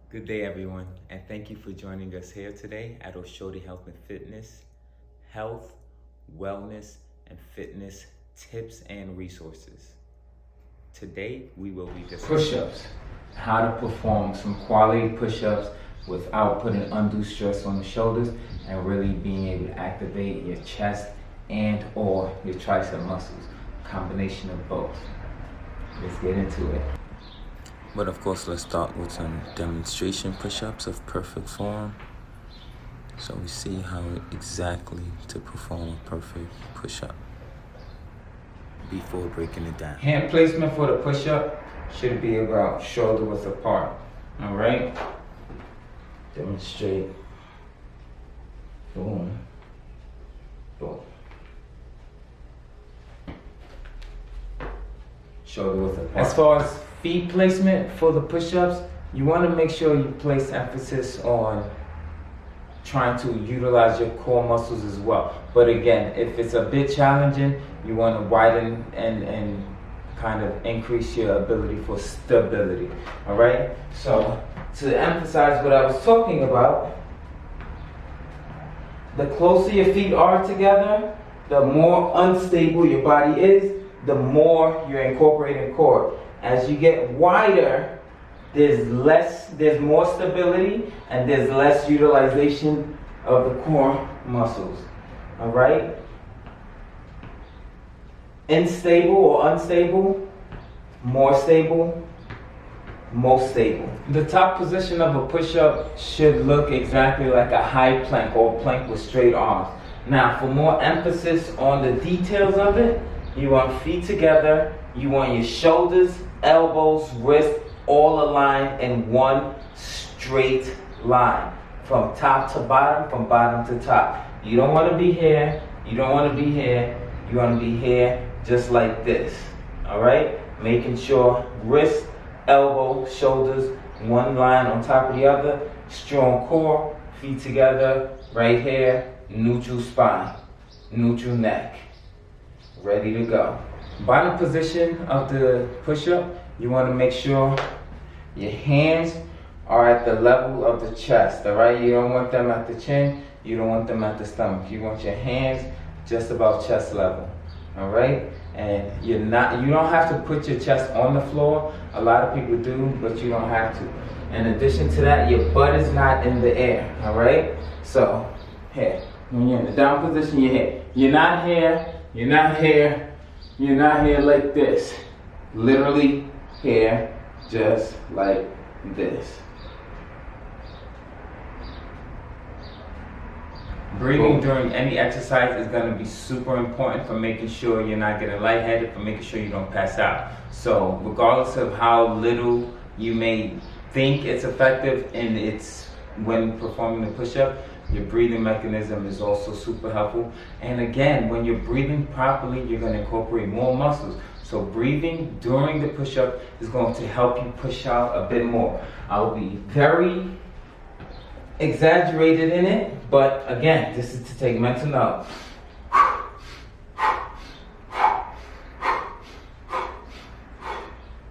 Good day, everyone, and thank you for joining us here today at Oshode Health and Fitness. Health, wellness, and fitness tips and resources. Today, we will be discussing push-ups, how to perform some quality push-ups without putting undue stress on the shoulders and really being able to activate your chest and or your tricep muscles. Combination of both. Let's get into it. But of course, let's start with some demonstration push-ups of perfect form. So we see how exactly to perform a perfect push-up before breaking it down. Hand placement for the push-up should be about shoulder width apart. All right? Demonstrate. Boom. Boom. Shoulder width apart. As far as feet placement for the push-ups, you want to make sure you place emphasis on trying to utilize your core muscles as well. But again, if it's a bit challenging, you want to widen and kind of increase your ability for stability. All right? So to emphasize what I was talking about, the closer your feet are together, the more unstable your body is, the more you're incorporating core. As you get wider, there's more stability and there's less utilization of the core muscles. All right? Unstable or unstable, more stable, most stable. The top position of a push-up should look exactly like a high plank or plank with straight arms. Now, for more emphasis on the details of it, you want feet together, you want your shoulders, elbows, wrists all aligned in one straight line from top to bottom, from bottom to top. You don't want to be here, you don't want to be here, you want to be here just like this. All right? Making sure wrist, elbow, shoulders, one line on top of the other, strong core, feet together, right here, neutral spine, neutral neck. Ready to go. Bottom position of the push-up, you want to make sure your hands are at the level of the chest, all right? You don't want them at the chin, you don't want them at the stomach. You want your hands just above chest level, all right? And you don't have to put your chest on the floor. A lot of people do, but you don't have to. In addition to that, your butt is not in the air, all right? So, here, when you're in the down position, you're here. You're not here, you're not here, you're not here like this. Literally here, just like this. Breathing during any exercise is going to be super important for making sure you're not getting lightheaded, for making sure you don't pass out. So regardless of how little you may think it's effective and it's when performing the push-up, your breathing mechanism is also super helpful. And again, when you're breathing properly, you're going to incorporate more muscles. So breathing during the push-up is going to help you push out a bit more. I'll be very exaggerated in it, but again, this is to take mental note.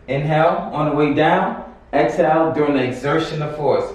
Inhale on the way down, exhale during the exertion of force.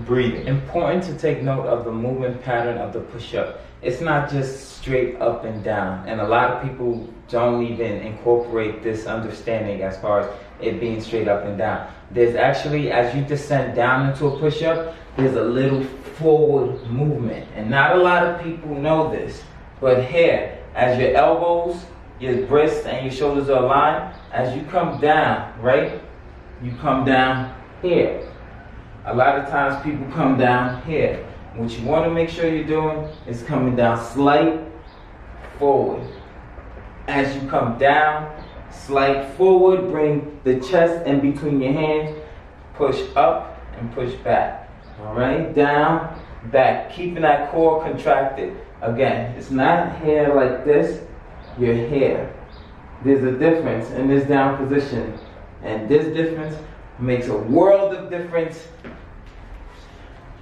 Breathing. Important to take note of the movement pattern of the push-up. It's not just straight up and down, and a lot of people don't even incorporate this understanding as far as it being straight up and down. There's actually, as you descend down into a push-up, there's a little forward movement, and not a lot of people know this, but here, as your elbows, your wrists, and your shoulders are aligned, as you come down, right, you come down here. A lot of times people come down here. What you want to make sure you're doing is coming down slight forward. As you come down, slight forward, bring the chest in between your hands, push up and push back. All right, down, back, keeping that core contracted. Again, it's not here like this, you're here. There's a difference in this down position, and this difference makes a world of difference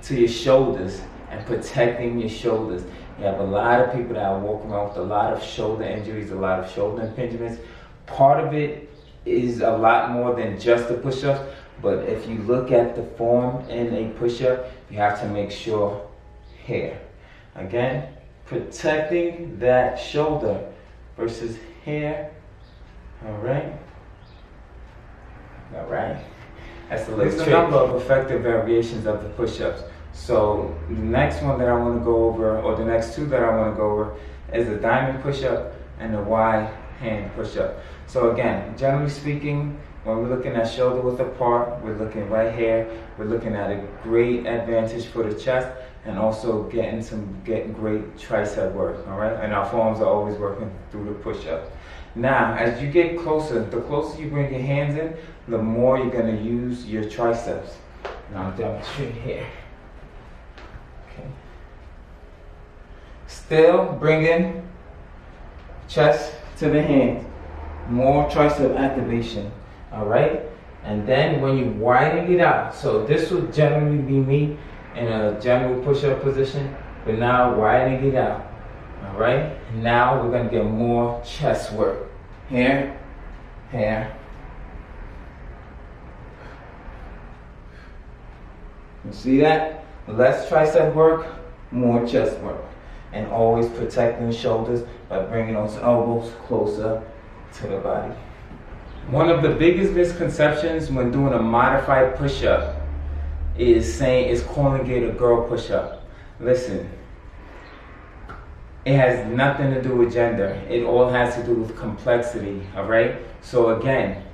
to your shoulders and protecting your shoulders. You have a lot of people that walk around with a lot of shoulder injuries, a lot of shoulder impingements, Part of it is a lot more than just the push-ups, but if you look at the form in a push-up, you have to make sure here. Again, protecting that shoulder versus here. All right. That's the list. There's a number of effective variations of the push-ups. So the next one that I want to go over, or the next two that I want to go over, is the diamond push-up and the wide hand push-up. So again, generally speaking, when we're looking at shoulder width apart, we're looking right here. We're looking at a great advantage for the chest, and also getting great tricep work. All right, and our forearms are always working through the push-up. Now, as you get closer, the closer you bring your hands in, the more you're going to use your triceps. Now I'm demonstrating here. Okay. Still bringing chest to the hands. More tricep activation. All right. And then when you widen it out, so this would generally be me in a general push-up position, but now widening it out. All right. Now we're going to get more chest work. Here, here. You see that? Less tricep work, more chest work. And always protecting the shoulders by bringing those elbows closer to the body. One of the biggest misconceptions when doing a modified push-up is calling it a girl push-up. Listen, it has nothing to do with gender. It all has to do with complexity, all right? So again,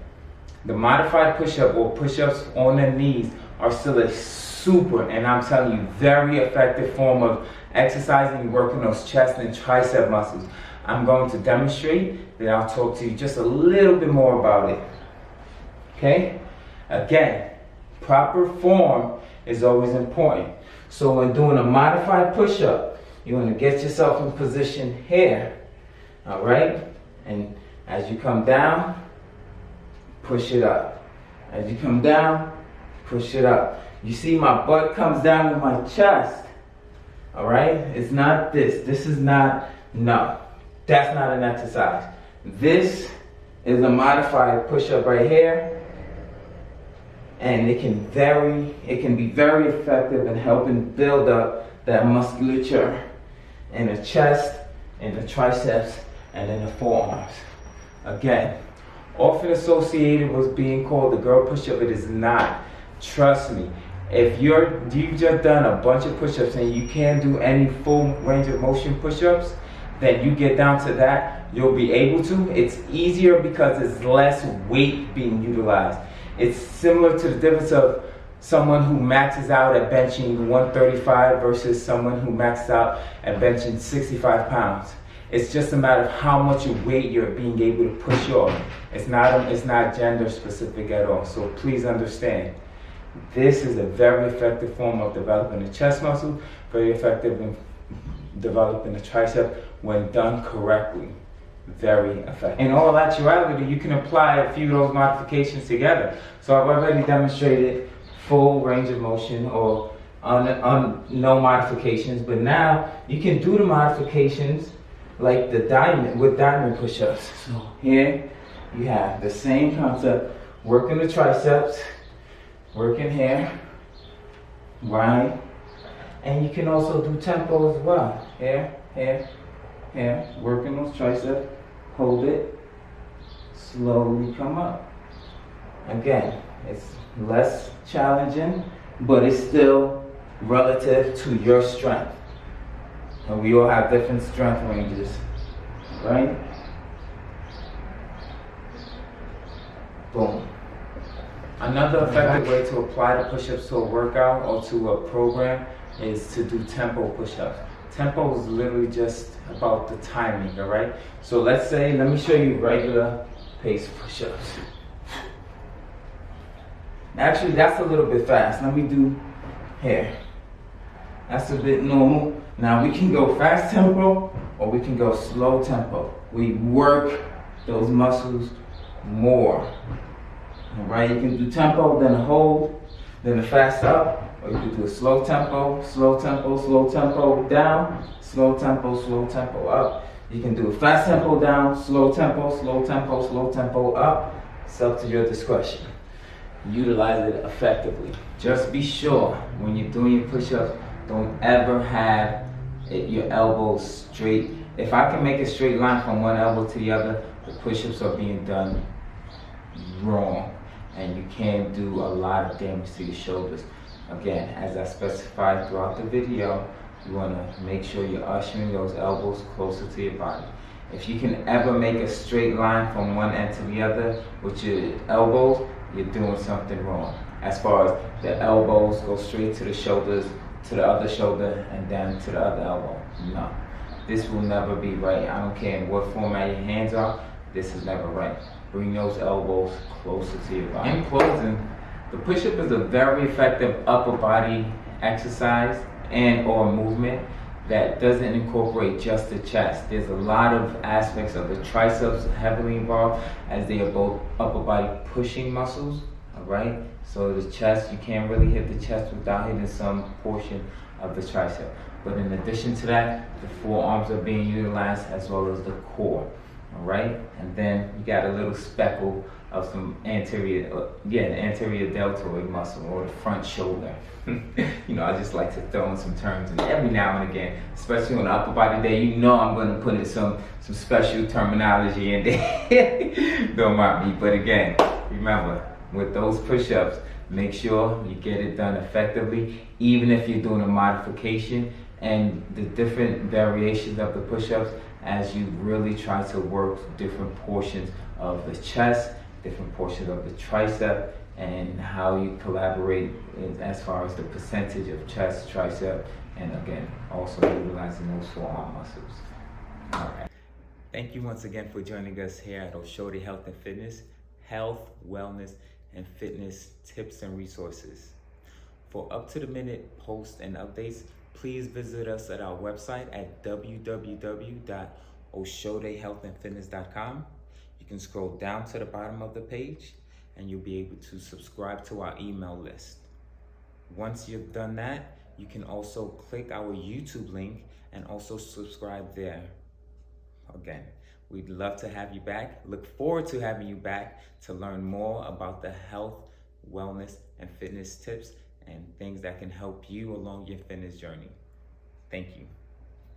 the modified push-up or push-ups on the knees are still a super, and I'm telling you, very effective form of exercising, working those chest and tricep muscles. I'm going to demonstrate, then I'll talk to you just a little bit more about it. Okay? Again, proper form is always important. So when doing a modified push-up, you want to get yourself in position here. All right? And as you come down, push it up. As you come down, push it up. You see my butt comes down with my chest. All right? It's not this. This is not, no. That's not an exercise. This is a modified push-up right here. And it can be very effective in helping build up that musculature in the chest, in the triceps, and in the forearms. Again, often associated with being called the girl push-up, it is not. Trust me. If you've just done a bunch of push-ups and you can't do any full range of motion push-ups, then you get down to that, you'll be able to. It's easier because there's less weight being utilized. It's similar to the difference of someone who maxes out at benching 135 versus someone who maxes out at benching 65 pounds. It's just a matter of how much weight you're being able to push off. It's not gender specific at all. So please understand, this is a very effective form of developing the chest muscle, very effective in developing the tricep when done correctly. Very effective. In all actuality, you can apply a few of those modifications together. So I've already demonstrated full range of motion or on no modifications, but now you can do the modifications like the diamond push-ups. So here you have the same concept, working the triceps, working here, right? And you can also do tempo as well. Here, working those triceps, hold it, slowly come up. Again, it's less challenging, but it's still relative to your strength. And we all have different strength ranges, right? Boom. Another effective way to apply the push-ups to a workout or to a program is to do tempo push-ups. Tempo is literally just about the timing, all right? So let me show you regular pace push-ups. Actually, that's a little bit fast. Let me do here. That's a bit normal. Now we can go fast tempo or we can go slow tempo. We work those muscles more. All right, you can do tempo, then a hold, then a fast up, or you can do a slow tempo, slow tempo, slow tempo down, slow tempo up. You can do a fast tempo down, slow tempo, slow tempo, slow tempo up. It's up to your discretion. Utilize it effectively. Just be sure when you're doing your push-ups, don't ever have your elbows straight. If I can make a straight line from one elbow to the other, the push-ups are being done wrong, and you can do a lot of damage to your shoulders. Again, as I specified throughout the video, you want to make sure you're ushering those elbows closer to your body. If you can ever make a straight line from one end to the other with your elbows, you're doing something wrong. As far as the elbows go straight to the shoulders, to the other shoulder, and then to the other elbow. No, this will never be right. I don't care in what format your hands are, this is never right. Bring those elbows closer to your body. In closing, the push-up is a very effective upper body exercise and or movement that doesn't incorporate just the chest. There's a lot of aspects of the triceps heavily involved, as they are both upper body pushing muscles, all right? So the chest, you can't really hit the chest without hitting some portion of the tricep. But in addition to that, the forearms are being utilized as well as the core, all right? And then you got a little speckle of some anterior, the anterior deltoid muscle or the front shoulder. You know, I just like to throw in some terms, and every now and again, especially on the upper body day, you know I'm going to put in some special terminology in there. Don't mind me. But again, remember, with those push-ups, make sure you get it done effectively, even if you're doing a modification, and the different variations of the push-ups as you really try to work different portions of the chest, different portions of the tricep, and how you collaborate as far as the percentage of chest, tricep, and again, also utilizing those forearm muscles. All right. Thank you once again for joining us here at Oshode Health and Fitness, health, wellness, and fitness tips and resources. For up-to-the-minute posts and updates, please visit us at our website at www.oshodehealthandfitness.com. You can scroll down to the bottom of the page and you'll be able to subscribe to our email list. Once you've done that, you can also click our YouTube link and also subscribe there. Again, we'd love to have you back. Look forward to having you back to learn more about the health, wellness, and fitness tips and things that can help you along your fitness journey. Thank you.